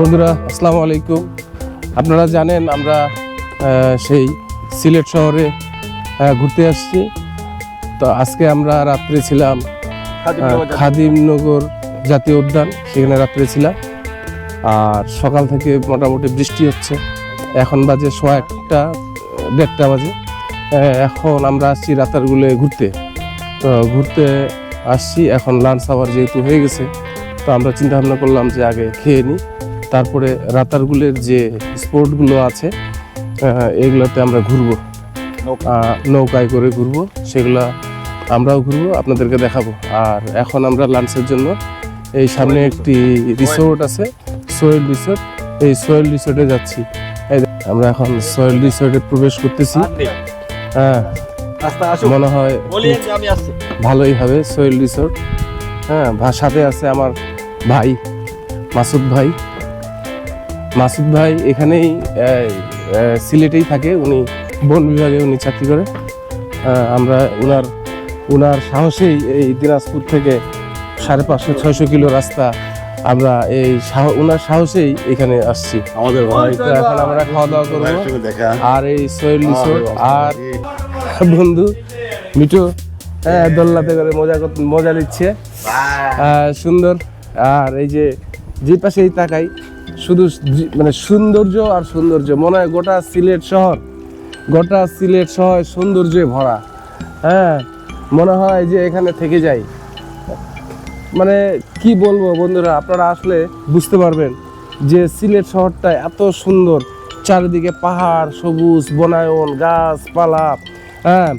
বন্ধুরা আসসালামু আলাইকুম। আপনারা জানেন আমরা সেই সিলেট শহরে ঘুরতে আসছি। তো আজকে আমরা রাত্রে ছিলাম খাদিমনগর জাতীয় উদ্যান, সেখানে রাত্রে ছিলাম। আর সকাল থেকে মোটামুটি বৃষ্টি হচ্ছে। এখন বাজে 1:30 বাজে। এখন আমরা আসছি রাতারগুলে ঘুরতে। তো ঘুরতে আসছি, এখন লাঞ্চ আওয়ার যেহেতু হয়ে গেছে, তো আমরা চিন্তা ভাবনা করলাম যে আগে খেয়ে নিই, তারপরে রাতারগুলের যে স্পটগুলো আছে এগুলোতে আমরা ঘুরবো, নৌকায় করে ঘুরবো, সেগুলো আমরাও ঘুরবো, আপনাদেরকে দেখাবো। আর এখন আমরা লাঞ্চের জন্য এই সামনে একটি রিসোর্ট আছে, সোয়েল রিসোর্ট, এই সোয়েল রিসোর্টে যাচ্ছি। আমরা এখন সোয়েল রিসোর্টে প্রবেশ করতেছি। হ্যাঁ, মনে হয় ভালোই হবে সোয়েল রিসোর্ট। হ্যাঁ, সাথে আছে আমার ভাই মাসুদ ভাই। মাসুদ ভাই এখানেই সিলেটেই থাকে, উনি বন বিভাগে উনি চাকরি করে। আমরা উনার সাহসেই এই দিনাজপুর থেকে 550-600 কিলো রাস্তা আমরা এই উনার সাহসেই এখানে আসছি। আমাদের ভাই এখন আমরা খাওয়া দাওয়া করবো। আর এই সোয়েল রিসোর্ট আর বন্ধু মিঠু দোল্লাতে করে মজা নিচ্ছে, সুন্দর। আর এই যে পাশেই তাকাই, শুধু মানে সৌন্দর্য আর সৌন্দর্য, মনে হয় গোটা সিলেট শহর সৌন্দর্যে ভরা। হ্যাঁ, মনে হয় যে এখানে থেকে যাই। মানে কি বলবো বন্ধুরা, আপনারা আসলে বুঝতে পারবেন যে সিলেট শহরটা এত সুন্দর, চারিদিকে পাহাড়, সবুজ বনায়ন, গাছপালা, হ্যাঁ,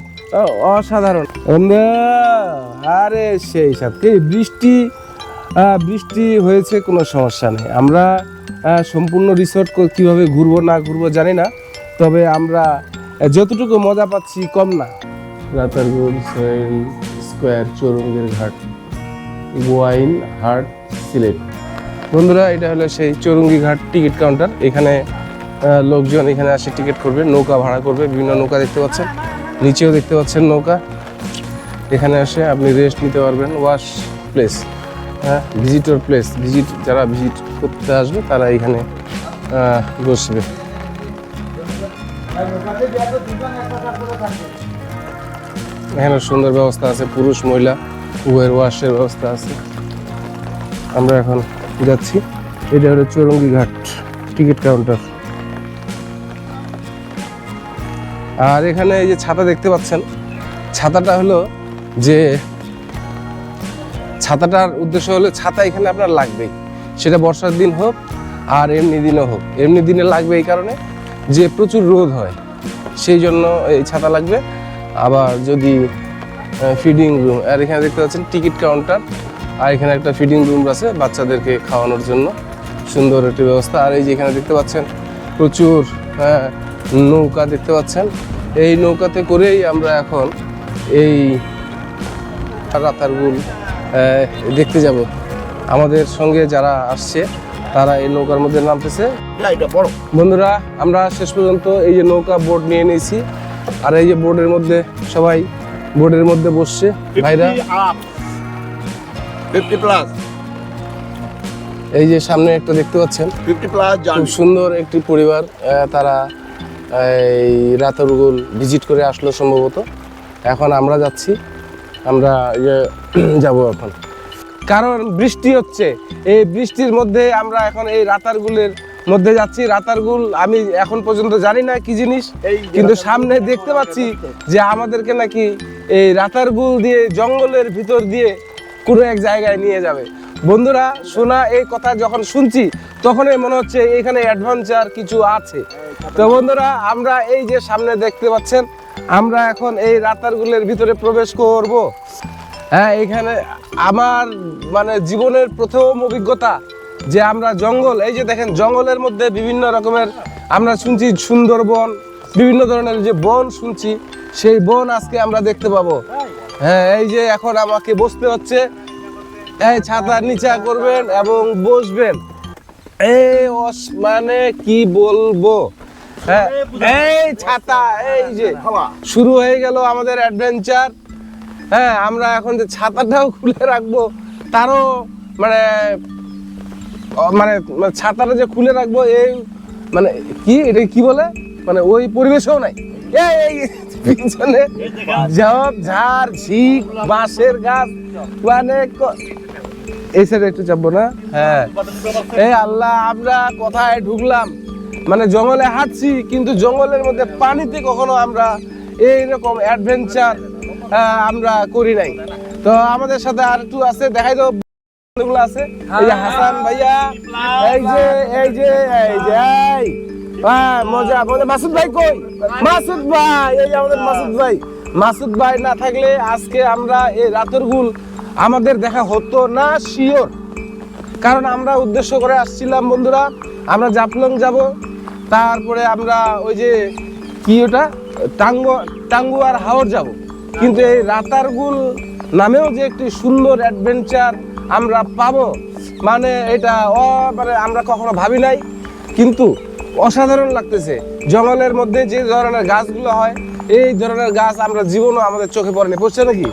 অসাধারণ। আরে সেই সাথে বৃষ্টি হয়েছে, কোনো সমস্যা নেই। আমরা সম্পূর্ণ রিসোর্ট কিভাবে ঘুরবো না ঘুরবো জানি না, তবে আমরা যতটুকু মজা পাচ্ছি কম না। রাতারগুল সোয়েল স্কোয়ার, চৌরঙ্গীর ঘাট, ওয়াইন হাট, সিলেট। বন্ধুরা, এটা হলো সেই চৌরঙ্গী ঘাট টিকিট কাউন্টার। এখানে লোকজন এখানে আসে টিকিট করবে, নৌকা ভাড়া করবে। বিভিন্ন নৌকা দেখতে পাচ্ছেন, নিচেও দেখতে পাচ্ছেন নৌকা। এখানে আসে আপনি রেস্ট নিতে পারবেন। ওয়াশ প্লেস, হ্যাঁ, ভিজিটর প্লেস, যারা ভিজিট করতে আসবে তারা এখানে বসবে। এখানে সুন্দর ব্যবস্থা আছে, পুরুষ মহিলা উভয়ের ওয়াশের ব্যবস্থা আছে। আমরা এখন যাচ্ছি, এটা হলো চৌরঙ্গী ঘাট টিকিট কাউন্টার। আর এখানে এই যে ছাতা দেখতে পাচ্ছেন, ছাতাটা হলো যে ছাতাটার উদ্দেশ্য হলো, ছাতা এখানে আপনার লাগবেই, সেটা বর্ষার দিন হোক আর এমনি দিনও হোক। এমনি দিনে লাগবে এই কারণে যে প্রচুর রোদ হয়, সেই জন্য এই ছাতা লাগবে। আবার যদি ফিডিং রুম, আর এখানে দেখতে পাচ্ছেন টিকিট কাউন্টার, আর এখানে একটা ফিডিং রুম আছে বাচ্চাদেরকে খাওয়ানোর জন্য, সুন্দর একটি ব্যবস্থা। আর এই যে এখানে দেখতে পাচ্ছেন প্রচুর নৌকা দেখতে পাচ্ছেন। এই নৌকাতে করেই আমরা এখন এই রাতারগুল দেখতে যাব। আমাদের সঙ্গে যারা আসছে তারা এই নৌকার মধ্যে নামতেছে। বন্ধুরা, আমরা শেষ পর্যন্ত এই যে নৌকা বোট নিয়ে নিয়েছি, আর এই যে বোটের মধ্যে সবাই বোটের মধ্যে বসছে ভাইরা। 50+। এই যে সামনে একটা দেখতে পাচ্ছেন 50+ খুব সুন্দর একটি পরিবার, তারা এই রাতারগুল ভিজিট করে আসলো সম্ভবত। এখন আমরা যাচ্ছি, আমরা যাব এখন, কারণ বৃষ্টি হচ্ছে। এই বৃষ্টির মধ্যে আমরা এখন এই রাতারগুলের মধ্যে যাচ্ছি। রাতারগুল আমি এখন পর্যন্ত জানি না কি জিনিস, কিন্তু সামনে দেখতে পাচ্ছি যে আমাদেরকে নাকি এই রাতারগুল দিয়ে জঙ্গলের ভিতর দিয়ে কোনো এক জায়গায় নিয়ে যাবে। বন্ধুরা, শোনা এই কথা যখন শুনছি তখনই মনে হচ্ছে এখানে অ্যাডভেঞ্চার কিছু আছে। তো বন্ধুরা, আমরা এই যে সামনে দেখতে পাচ্ছেন, আমরা এখন এই রাতারগুলের ভিতরে প্রবেশ করব। হ্যাঁ, এখানে আমার মানে জীবনের প্রথম অভিজ্ঞতা যে আমরা জঙ্গল, এই যে দেখেন জঙ্গলের মধ্যে বিভিন্ন রকমের, আমরা শুনছি সুন্দরবন, বিভিন্ন ধরনের যে বন শুনছি, সেই বন আজকে আমরা দেখতে পাবো। হ্যাঁ, এই যে এখন আমাকে বসতে হচ্ছে, এই ছাতার নিচা করবেন এবং বসবেন। এই মানে কি বলবো, হ্যাঁ, এই ছাতা, এই যে শুরু হয়ে গেল আমাদের অ্যাডভেঞ্চার। হ্যাঁ, আমরা এখন যে ছাতাটাও খুলে রাখবো তারও মানে মানে ছাতাটা যে খুলে রাখবো এই মানে কি এটা কি বলে মানে ওই পরিবেশও নাই। এই পিছনে জব ঝাড় ঝিক বাঁশের গাছ মানে এই সাইডে একটু চাপবো না। হ্যাঁ এই আল্লাহ আমরা কোথায় ঢুকলাম, মানে জঙ্গলে হাঁটছি কিন্তু জঙ্গলের মধ্যে পানিতে কখনো আমরা এইরকম অ্যাডভেঞ্চার আমরা করি নাই। তো আমাদের সাথে আর একটু আছে, দেখাই তো আছে। এই যে হাসান ভাইয়া, এই যে এই যে এই যে মজা মজা। মাসুদ ভাই কই? মাসুদ ভাই, এই আমাদের মাসুদ ভাই। মাসুদ ভাই না থাকলে আজকে আমরা এই রাতের গুল আমাদের দেখা হতো না শিওর। কারণ আমরা উদ্দেশ্য করে আসছিলাম বন্ধুরা, আমরা জাফলং যাব, তারপরে আমরা ওই যে কি ওটা টাঙ্গুয়ার হাওর যাব। কিন্তু এই রাতারগুল নামেও যে একটি সুন্দর অ্যাডভেঞ্চার আমরা পাবো, মানে এটা মানে আমরা কখনো ভাবি নাই, কিন্তু অসাধারণ লাগতেছে। জঙ্গলের মধ্যে যে ধরনের গাছগুলো হয় এই ধরনের গাছ আমরা জীবনও আমাদের চোখে পড়েনি। পড়ছে নাকি?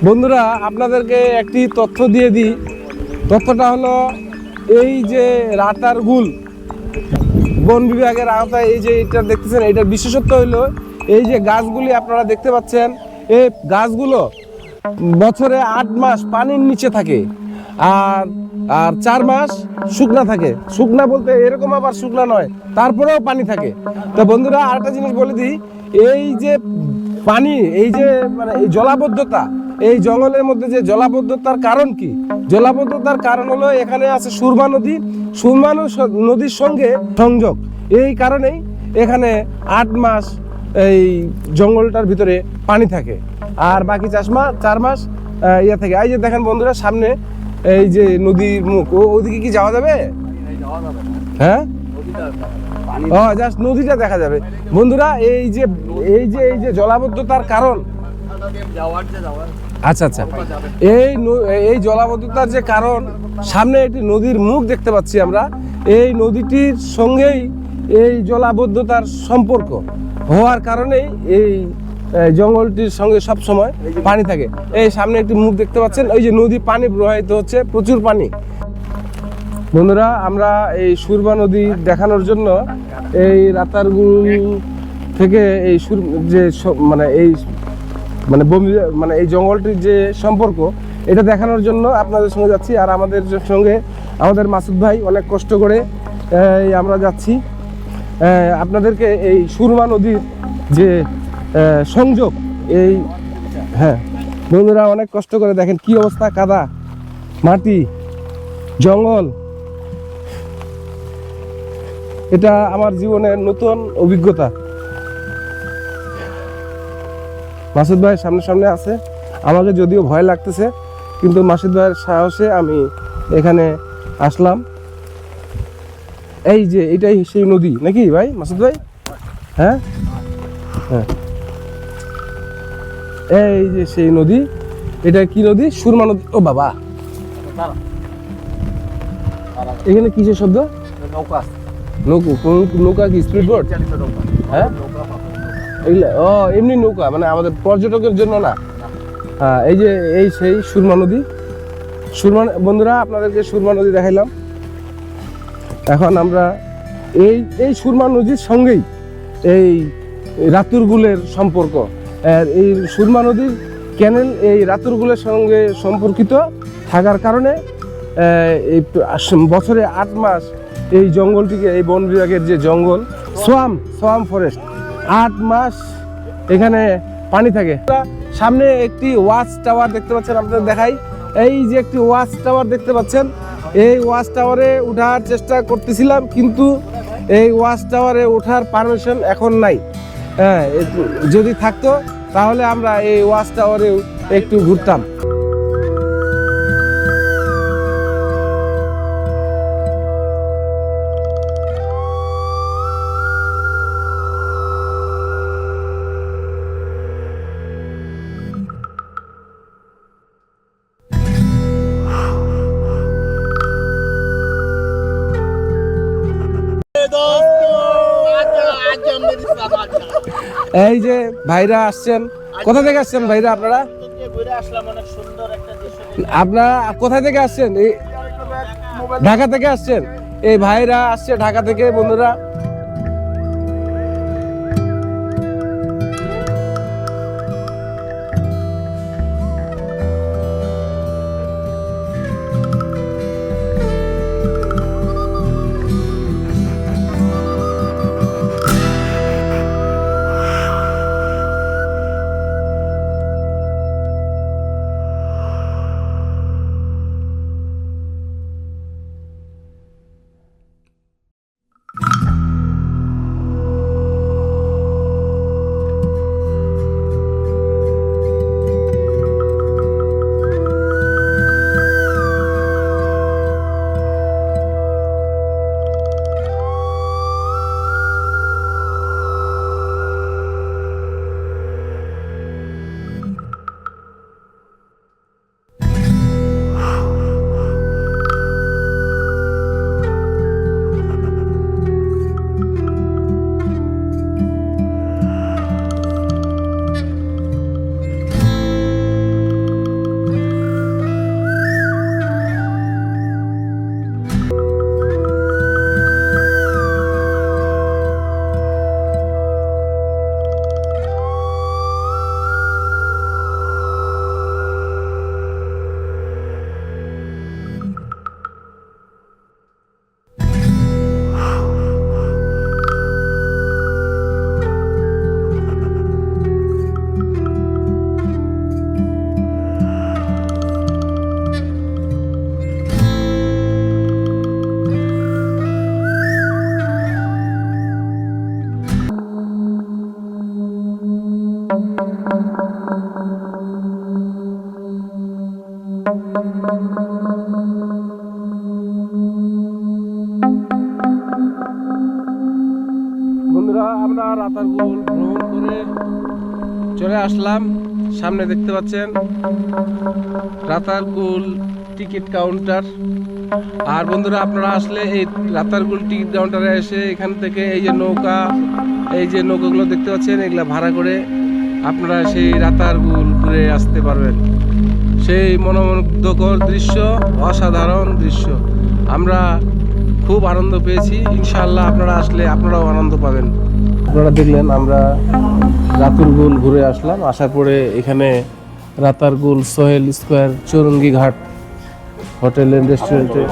বন্ধুরা আপনাদেরকে একটি তথ্য দিয়ে দিই। তথ্যটা হলো এই যে রাতারগুল বন বিভাগের আওতায় এই যে এটা দেখতেছেন, এটার বিশেষত্ব হলো এই যে গাছগুলি আপনারা দেখতে পাচ্ছেন, এই গাছগুলো বছরে 8 মাস পানির নিচে থাকে আর 4 মাস শুকনা থাকে। শুকনা বলতে এরকম আবার শুকনা নয়, তারপরেও পানি থাকে। তো বন্ধুরা আরেকটা জিনিস বলে দিই, এই যে পানি, এই যে মানে এই জলাবদ্ধতা, এই জঙ্গলের মধ্যে যে জলাবদ্ধতার কারণ কি? জলাবদ্ধতার কারণ হলো এখানে আছে সুরমা নদী। সুরমা নদীর সঙ্গে সংযোগ, এই কারণেই এখানে 8 মাস এই জঙ্গলটার ভিতরে পানি থাকে আর বাকি 4 মাস ইয়ে থাকে। এই যে দেখেন বন্ধুরা সামনে এই যে নদীর মুখ, ওদিকে কি যাওয়া যাবে? হ্যাঁ জাস্ট নদীটা দেখা যাবে বন্ধুরা। এই যে এই যে এই যে জলাবদ্ধতার কারণ, আচ্ছা আচ্ছা, এই জলাবদ্ধতার যে কারণ, সামনে একটি নদীর মুখ দেখতে পাচ্ছি আমরা। এই নদীটির সঙ্গেই এই জলাবদ্ধতার সম্পর্ক হওয়ার কারণেই এই জঙ্গলটির সঙ্গে সব সময় পানি থাকে। এই সামনে একটি মুখ দেখতে পাচ্ছেন, ওই যে নদী পানি প্রবাহিত হচ্ছে, প্রচুর পানি। বন্ধুরা আমরা এই সুরমা নদী দেখানোর জন্য এই রাতারগুল থেকে এই যে মানে এই মানে মানে এই জঙ্গলটির যে সম্পর্ক, এটা দেখানোর জন্য আপনাদের সঙ্গে যাচ্ছি। আর আমাদের সঙ্গে আমাদের মাসুদ ভাই অনেক কষ্ট করে আমরা যাচ্ছি আপনাদেরকে এই সুরমা নদীর যে সংযোগ, এই হ্যাঁ বন্ধুরা অনেক কষ্ট করে দেখেন কি অবস্থা, কাদা মাটি জঙ্গল। এটা আমার জীবনের নতুন অভিজ্ঞতা। মাসুদ ভাই সামনে সামনে আছে, আমাকে যদিও ভয় লাগতেছে কিন্তু মাসুদ ভাইয়ের সাহসে আমি এখানে আসলাম। এই যে এটাই সেই নদী নাকি ভাই মাসুদ ভাই? হ্যাঁ হ্যাঁ এই যে সেই নদী, এটা কি নদী? সুরমা নদী। ও বাবা, এখানে কিসের শব্দ? নৌকা কি স্পিড বোট? হ্যাঁ ও এমনি নৌকা, মানে আমাদের পর্যটকের জন্য না। হ্যাঁ এই যে এই সেই সুরমা নদী। সুরমা বন্ধুরা আপনাদেরকে সুরমা নদী দেখাইলাম। এখন আমরা এই সুরমা নদীর সঙ্গেই এই রাতুরগুলের সম্পর্ক। এই সুরমা নদীর ক্যানেল এই রাতুরগুলের সঙ্গে সম্পর্কিত থাকার কারণে এই বছরে 8 মাস এই জঙ্গলটিকে, এই বন বিভাগের যে জঙ্গল সোয়াম ফরেস্ট, 8 মাস এখানে পানি থাকে। সামনে একটি ওয়াচ টাওয়ার দেখতে পাচ্ছেন, আপনাদের দেখাই। এই যে একটি ওয়াচ টাওয়ার দেখতে পাচ্ছেন, এই ওয়াচ টাওয়ারে ওঠার চেষ্টা করতেছিলাম, কিন্তু এই ওয়াচ টাওয়ারে ওঠার পারমিশন এখন নাই। হ্যাঁ, যদি থাকতো তাহলে আমরা এই ওয়াচ টাওয়ারে একটু ঘুরতাম। এই যে ভাইরা আসছেন, কোথা থেকে আসছেন ভাইরা? আপনারা কোথা থেকে আসছেন? ঢাকা থেকে আসছেন। এই ভাইরা আসছে ঢাকা থেকে। বন্ধুরা, আমরা রাতারগুল ভ্রমণ করে চলে আসলাম। সামনে দেখতে পাচ্ছেন রাতারগুল টিকিট কাউন্টার। আর বন্ধুরা, আপনারা আসলে এই রাতারগুল টিকিট কাউন্টারে এসে এখান থেকে এই যে নৌকাগুলো দেখতে পাচ্ছেন, এগুলা ভাড়া করে আপনারা সেই রাতারগুল ঘুরে আসতে পারবেন। সেই মনোমুগ্ধকর দৃশ্য, অসাধারণ দৃশ্য, আমরা খুব আনন্দ পেয়েছি। ইনশাআল্লাহ আপনারা আসলে আপনারাও আনন্দ পাবেন। আপনারা দেখলেন আমরা রাতারগুল ঘুরে আসলাম। আসার পরে এখানে রাতারগুল সোহেল স্কোয়ার চৌরঙ্গি ঘাট হোটেল এন্ড রেস্টুরেন্টে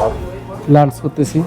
লাঞ্চ করতেছি।